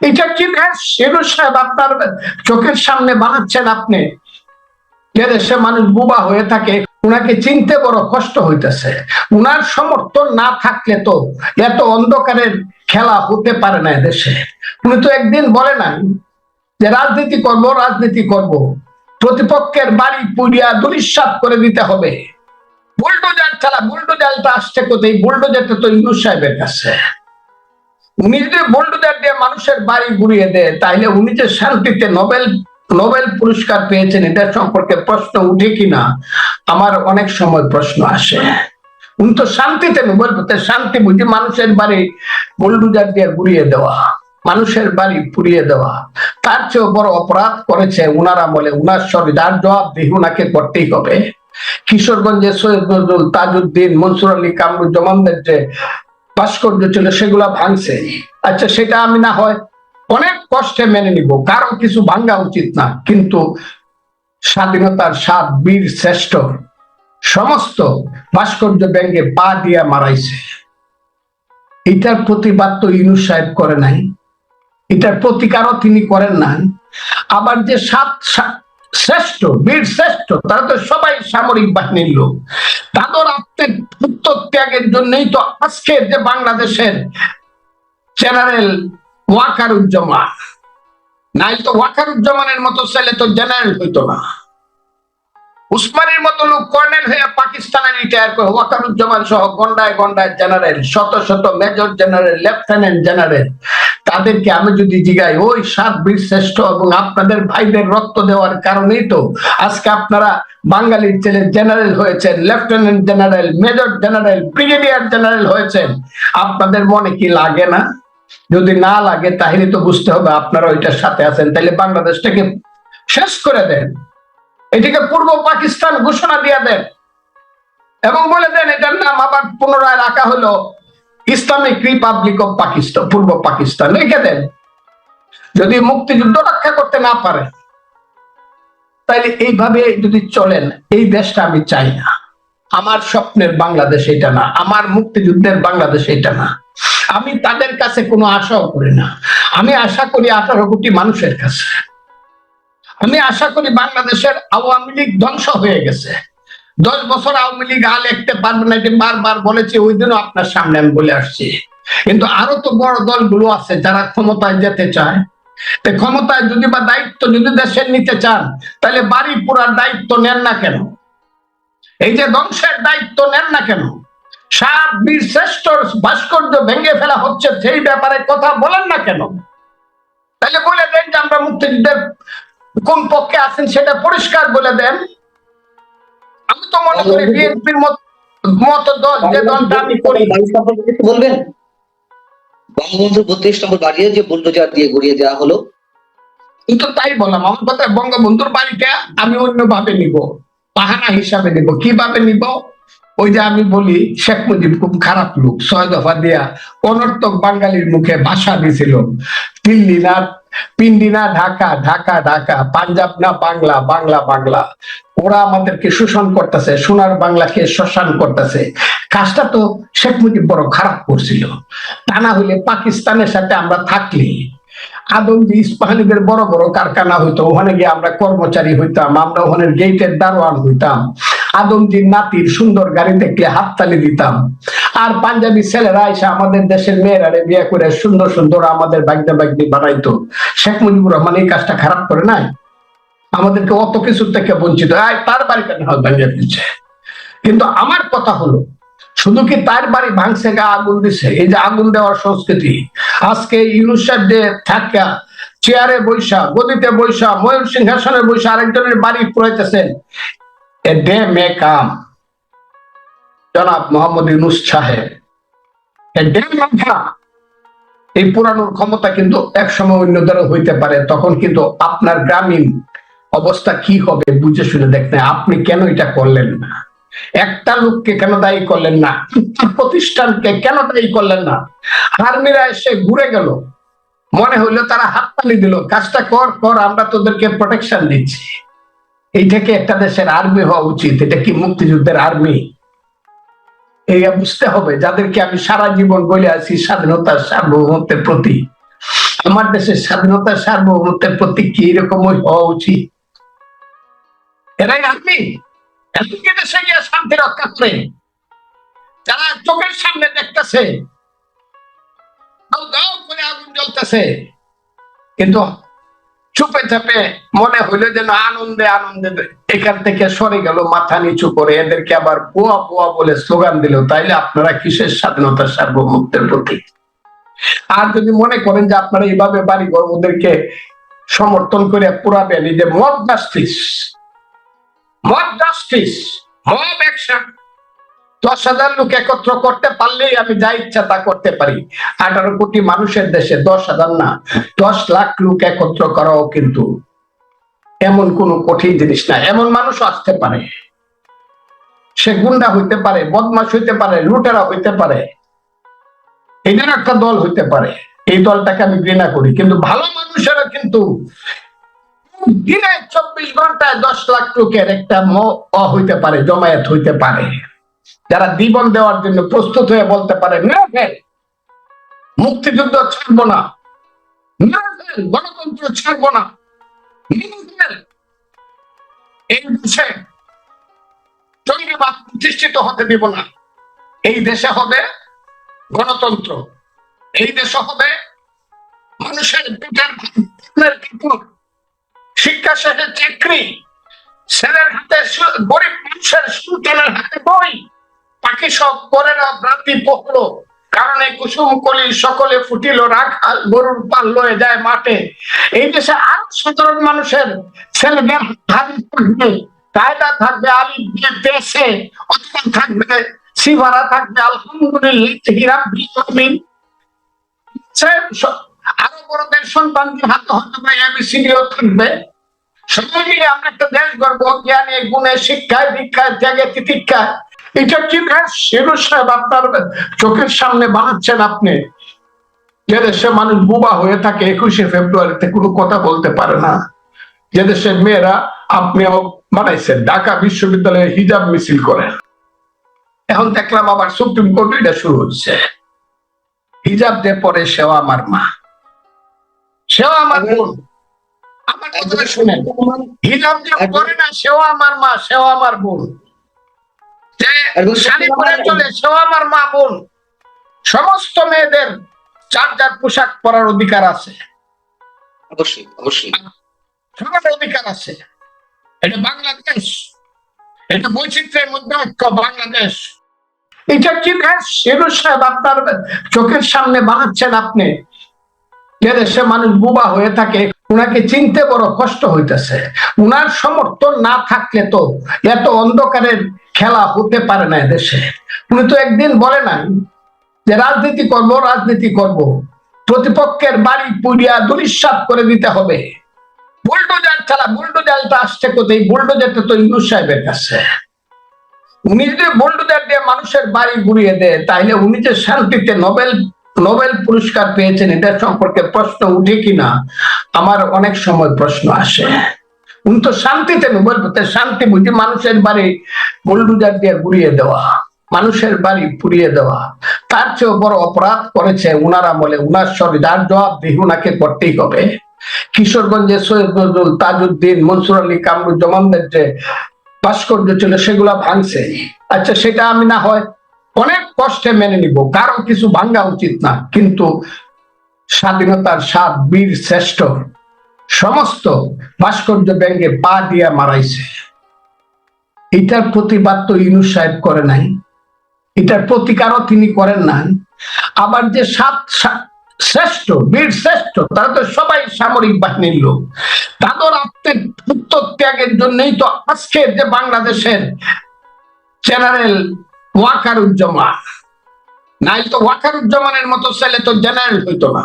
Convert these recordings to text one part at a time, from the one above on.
এটা কি দেশ? ইউনূস সাহেব আপনার চোখের সামনে বানাচ্ছেন আপনি, যে দেশে মানুষ বোবা হয়ে থাকে, উনাকে চিনতে বড় কষ্ট হইতেছে। উনার সমর্থন না থাকলে তো এত অন্ধকারের খেলা হতে পারে না দেশে। উনি তো একদিন বলে নাই যে রাজনীতি করব, রাজনীতি করব, প্রতিপক্ষের বাড়ি পুড়িয়া দুলিশ্বাত করে দিতে হবে। বুলডোজার ছাড়া, বুলডোজারটা আসছে কোথায়? বুলডোজারটা তো ইউনূস সাহেবের কাছে। উনি যদি বুলডোজার দিয়ে মানুষের বাড়ি গুড়িয়ে দেয়, তাহলে উনি যে শান্তিতে নোবেল পুরস্কার পেয়েছেন, এটা সম্পর্কে প্রশ্ন উঠে কিনা আমার অনেক সময় প্রশ্ন আসে। উনি তো শান্তিতে নোবেল পেতে, শান্তি বুঝি মানুষের বাড়ি বুলডোজার দিয়ে গুড়িয়ে দেওয়া, মানুষের বাড়ি পুড়িয়ে দেওয়া, তার চেয়েও বড় অপরাধ করেছে উনার আমলে। উনার সঙ্গে যার জবাবদিহি উনাকে করতেই হবে। কিশোরগঞ্জে সৈয়দ নজরুল, তাজউদ্দিন, মনসুর আলী, কামরুজ্জামানদের যে ভাস্কর্য ছিল সেগুলা ভাঙছে। আচ্ছা, সেটা আমি না হয় অনেক কষ্টে মেনে নিব, কারো কিছু ভাঙ্গা উচিত না, কিন্তু স্বাধীনতার 7 বীর শ্রেষ্ঠ সমস্ত ভাস্কর্য ভেঙে পা দিয়া মারাইছে। এটার প্রতিবাদ তো ইউনূস সাহেব করে নাই, এটার প্রতিকারও তিনি করেন নাই। আবার যে 7 শ্রেষ্ঠ বীর শ্রেষ্ঠ, তারা তো সবাই সামরিক বাহিনীর লোক। তাদের আত্মত্যাগের জন্যই তো আজকে যে বাংলাদেশের জেনারেল ওয়াকারুজ্জামান, নাই তো ওয়াকারুজ্জামানের মতো ছেলে তো জেনারেল হইতো না। উসমানের মতো লোক কর্নেল হয়ে পাকিস্তানে রিটায়ার করে, ওয়াকারুজ্জামান সহ গন্ডায় গন্ডায় জেনারেল, শত শত মেজর জেনারেল, লেফটেন্যান্ট জেনারেল। তাদেরকে আমি যদি জিগাই, ওই 7 বীর শ্রেষ্ঠ এবং আপনাদের ভাইদের রক্ত দেওয়ার কারণেই তো আজকে আপনারা বাঙালির ছেলে জেনারেল হয়েছেন, lieutenant general, major general, brigadier general হয়েছেন। আপনাদের মনে কি লাগে না? যদি না লাগে তাহলে তো বুঝতে হবে আপনারা ওইটার সাথে আছেন। তাহলে বাংলাদেশটাকে শেষ করে দেন, এটিকে পূর্ব পাকিস্তান ঘোষণা দিয়ে দেন এবং বলে দেন এটার নাম আবার পুনরায় রাখা হলো ইসলামিক রিপাবলিক অফ পাকিস্তান, পূর্ব পাকিস্তান রেখে দেন। যদি মুক্তিযুদ্ধ রক্ষা করতে না পারে, তাইলে এইভাবে যদি চলেন, এই দেশটা আমি চাই না। আমার স্বপ্নের বাংলাদেশ এটা না, আমার মুক্তিযুদ্ধের বাংলাদেশ এটা না। আমি তাদের কাছে কোনো আশাও করি না। আমি আশা করি 18 কোটি মানুষের কাছে। আমি আশা করি বাংলাদেশের আওয়ামী লীগ ধ্বংস হয়ে গেছে। 10 বছর আওয়ামী লীগ আর লিখতে পারবে না, এটা বারবার বলেছি, ওই দিনও আপনার সামনে আমি বলে আসছি। কিন্তু আরো তো বড় দলগুলো আছে যারা ক্ষমতায় যেতে চায়। ক্ষমতায় যদি বা দায়িত্ব যদি দেশের নিতে চান, তাহলে বাড়ি পুরার দায়িত্ব নেন না কেন? এই যে ধ্বংসের দায়িত্ব নেন না কেন? 7 বীর শ্রেষ্ঠ ভাস্কর্য ভেঙে ফেলা হচ্ছে, সেই ব্যাপারে কথা বলেন না কেন? তাহলে বলে দেন যে আমরা মুক্তিযুদ্ধের কোন পক্ষে আছেন, সেটা পরিষ্কার বলে দেন। আমি তো মনে করি বিএনপির মতো দল, যে দলটা আমি করি। বলবেন বঙ্গবন্ধু 32 নম্বর বাড়িয়ে যে বুলডোজার দিয়ে গুড়িয়ে দেওয়া হলো, কিন্তু তাই বললাম, আমার কথা বঙ্গবন্ধুর বাড়িটা আমি অন্যভাবে নিব, বাহানা হিসাবে নিব। কিভাবে নিব? ওই যে আমি বলি, শেখ মুজিব খুব খারাপ লোক, 6 দফা দিয়া অনর্থক বাঙালির মুখে ভাষা দিছিল। দিল্লি না পিন্ডি না ঢাকা, ঢাকা ঢাকা, পাঞ্জাব না বাংলা, বাংলা বাংলা। ওরা আমাদেরকে শোষণ করতেছে, সোনার বাংলাকে শ্মশান করতেছে। কাজটা তো শেখ মুজিব বড় খারাপ করছিল। তা না হইলে পাকিস্তানের সাথে আমরা থাকলে আদমজি ইস্পাহানিদের বড় বড় কারখানা হইতো, ওখানে গিয়ে আমরা কর্মচারী হইতাম, আমরা ওখানে গেটের দারোয়ান হইতাম। আদমজির নাতির সুন্দর গাড়ি দেখলে হাততালি দিতাম। আর পাঞ্জাবি ছেলেরা এসে আমাদের দেশের মেয়েরারে বিয়ে করে সুন্দর সুন্দর আমাদের বাগদা বাগদি বানাইতো। শেখ মুজিবুর রহমান এই কাজটা খারাপ করে নাই? আমাদেরকে অত কিছু থেকে বঞ্চিত, তার বাড়িটা ভাঙিয়ে দিচ্ছে। কিন্তু আমার কথা হলো, শুধু কি তার বাড়ি ভাঙছে, গা আগুন দিছে? এই যে আগুন দেওয়ার সংস্কৃতি, আজকে ইউনূস সাহেব যে থাকা চেয়ারে বৈশা, গদিতে বৈশা, ময়ূর সিংহাসনে বৈশা আরেকজনের বাড়ি পুরাইতেছেন, এ ডে মে কাম জনাব মোহাম্মদ ইউনূস সাহেব। এই পুরানোর ক্ষমতা কিন্তু একসময় অন্যদেরও হইতে পারে, তখন কিন্তু আপনার গ্রামীণ অবস্থা কি হবে বুঝে শুনে দেখতে। আপনি কেন এটা করলেন না? একটা লোককে কেন দায়ী করলেন না? প্রতিষ্ঠানকে কেন দায়ী করলেন না? আর্মিরা এসে ঘুরে গেল, মনে হইলো তারা হাততালি দিল, কাজটা কর কর, আমরা তোদেরকে প্রোটেকশন দিচ্ছি। এই থেকে একটা দেশের আর্মি হওয়া উচিত। এটা কি মুক্তিযুদ্ধের আর্মি? এই বুঝতে হবে, যাদেরকে আমি সারা জীবন বলে আছি স্বাধীনতার সার্বভৌমত্বের প্রতি। আমার দেশের স্বাধীনতা সার্বভৌমত্বের প্রতি কি এরকমই হওয়া উচিত? এরাই আর্মি, এমনকি দেশে গিয়ে শান্তি রক্ষা করে, যারা চোখের সামনে দেখতেছে দাও করে আগুন জ্বলতেছে, কিন্তু চুপে চাপে মনে হইলো যেন আনন্দে আনন্দে এখান থেকে সরে গেল, মাথা নিচু করে এদেরকে আবার পোয়া পোয়া বলে স্লোগান দিল। তাইলে আপনারা কিসের স্বাধীনতা সার্বভৌমত্বের প্রতি? আর যদি মনে করেন যে আপনারা এইভাবে বাড়িঘর ওদেরকে সমর্থন করে পুরাবেন, এই যে মব জাস্টিস, মব অ্যাকশন, 10,000 লোক একত্র করতে পারলেই আমি যা ইচ্ছা তা করতে পারি। 18 কোটি মানুষের দেশে 10,000 না 10 লাখ লোক একত্র করাও কিন্তু এমন কোন কঠিন জিনিস না। এমন মানুষ আসতে পারে, সে গুন্ডা হইতে পারে, বদমাশ হইতে পারে, লুটেরা হইতে পারে, এদের একটা দল হইতে পারে, এই দলটাকে আমি ঘৃণা করি। কিন্তু ভালো মানুষেরা কিন্তু দিনে 24 ঘন্টায় 10 লাখ লোকের একটা হইতে পারে, জমায়েত হইতে পারে, যারা জীবন দেওয়ার জন্য প্রস্তুত হয়ে বলতে পারে মুক্তিযুদ্ধ ছাড়বো না, গণতন্ত্র ছাড়বো না, এই দেশে জঙ্গিবাদ প্রতিষ্ঠিত হতে দিব না, এই দেশে হবে গণতন্ত্র, এই দেশে হবে মানুষের পেটের শিক্ষা শেষে চাকরি, ছেলের হাতে গরিব মানুষের সন্তানের হাতে বই, পাখি সব করে না রাতি পহলো, কারণে কুসুম কলি সকলে ফুটিল, রাখাল গরুর পাল লয়ে যায় মাঠে। এই দেশে আর সাধারণ মানুষের ছেলেদের হাতে থাকবে কায়দা, থাকবে আলিফ দিয়ে দেশে, অথবা থাকবে সিভারা, থাকবে আলহামদুলিল্লাহ, আরো বড়দের সন্তানদের হাতে হতে পারে এবিসিডিও থাকবে। সবাই মিলে আমরা একটা দেশ গর্ব, জ্ঞানে গুণে শিক্ষায় দীক্ষায় ত্যাগে তিতিক্ষায়। এটা কি শিরু সাহেব আপনার চোখের সামনে বানাচ্ছেন আপনি? যে দেশে মানুষ বোবা হয়ে থাকে 21শে ফেব্রুয়ারিতে কোনো কথা বলতে পারে না, যে দেশের মেয়েরা আপনিও বানাইছেন ঢাকা বিশ্ববিদ্যালয়ে হিজাব মিছিল করে। এখন দেখলাম আবার সুপ্রিম কোর্ট এটা শুরু হচ্ছে, হিজাব যে পরে সেও আমার মা, সেও আমার বোন। আমার কথা শুনেন, হিজাব যে পরে না সেও আমার মা, সেও আমার বোন, যে শাড়ি পরে চলে সেও আমার মা বোন। সমস্ত মেয়েদের যার যার পোশাক পরার অধিকার আছে, অবশ্যই অবশ্যই সবার অধিকার আছে। এটা বাংলাদেশ, এটা বৈচিত্র্যের মধ্যে ঐক্য বাংলাদেশ। এটা কি শিরু সাহেব আপনার চোখের সামনে বানাচ্ছেন আপনি? যে দেশে মানুষ বোবা হয়ে থাকে, উনাকে চিনতে বড় কষ্ট হইতেছে। উনার সমর্থন না থাকলে তো এত অন্ধকারের খেলা হতে পারে না দেশে। উনি তো একদিন বলে নাই যে রাজনীতি করব, প্রতিপক্ষের বাড়ি পুড়িয়া দুলিশাত করে দিতে হবে। বুলডোজার চালা, বুলডোজারটা আসছে কোথায়? বুলডোজারটা তো ইউনূস সাহেবের কাছে। উনি যদি বুলডোজার দিয়ে মানুষের বাড়ি গুড়িয়ে দেয়, তাহলে উনি যে শান্তিতে নোবেল পুরস্কার পেয়েছেন, এটা সম্পর্কে প্রশ্ন উঠে কিনা আমার অনেক সময় প্রশ্ন আসে। উনি তো শান্তিতে নোবেল পেতে, শান্তি বুঝি মানুষের বাড়ি বুলডোজার দিয়ে গুড়িয়ে দেওয়া, মানুষের বাড়ি পুড়িয়ে দেওয়া, তার চেয়েও বড় অপরাধ করেছে উনারা বলে। উনার সঙ্গে যার জবাবদিহি উনাকে করতেই হবে। কিশোরগঞ্জে সৈয়দ নজরুল, তাজউদ্দিন, মনসুর আলী, কামরুজ্জামানদের যে ভাস্কর্য ছিল সেগুলা ভাঙছে। আচ্ছা, সেটা আমি না হয় অনেক কষ্টে মেনে নিব, কারো কিছু ভাঙ্গা উচিত না, কিন্তু স্বাধীনতার 7 বীর শ্রেষ্ঠ সমস্ত ভাস্কর্য ভেঙে পা দিয়া মারাইছে। এটার প্রতিবাদ তো ইউনূস সাহেব করে নাই, এটার প্রতিকারও তিনি করেন নাই। আবার যে 7 শ্রেষ্ঠ বীর শ্রেষ্ঠ, তারা তো সবাই সামরিক বাহিনীর লোক, তাদের আত্মত্যাগের জন্যই তো আজকে যে বাংলাদেশের জেনারেল ওয়াকারুজ্জামান, নাই তো ওয়াকারুজ্জামানের মতো ছেলে তো জেনারেল হইতো না।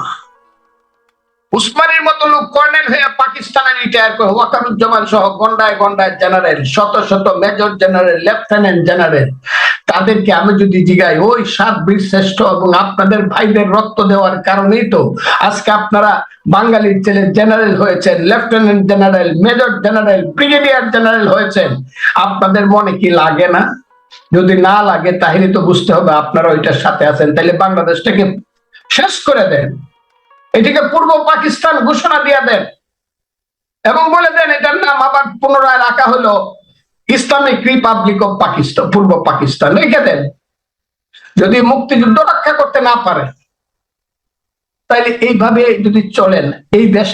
উসমানের মতো লোক কর্নেল হয়ে পাকিস্তানে রিটায়ার করে, ওয়াকারুজ্জামান সহ গন্ডায় গন্ডায় জেনারেল, শত শত মেজর জেনারেল, লেফটেন্যান্ট জেনারেল। তাদেরকে আমি যদি জিগাই, ওই 7 বীর শ্রেষ্ঠ এবং আপনাদের ভাইদের রক্ত দেওয়ার কারণেই তো আজকে আপনারা বাঙালির ছেলে জেনারেল হয়েছেন, lieutenant general, major general, brigadier general হয়েছেন। আপনাদের মনে কি লাগে না? যদি না লাগে তাহলে তো বুঝতে হবে আপনারা ওইটার সাথে আছেন। তাহলে বাংলাদেশটাকে শেষ করে দেন, এটিকে পূর্ব পাকিস্তান ঘোষণা দিয়ে দেন এবং বলে দেন এটার নাম আবার পুনরায় রাখা হলো ইসলামিক রিপাবলিক অফ পাকিস্তান, পূর্ব পাকিস্তান লিখে দেন। যদি মুক্তিযুদ্ধ রক্ষা করতে না পারে তাইলে এইভাবে যদি চলেন এই দেশ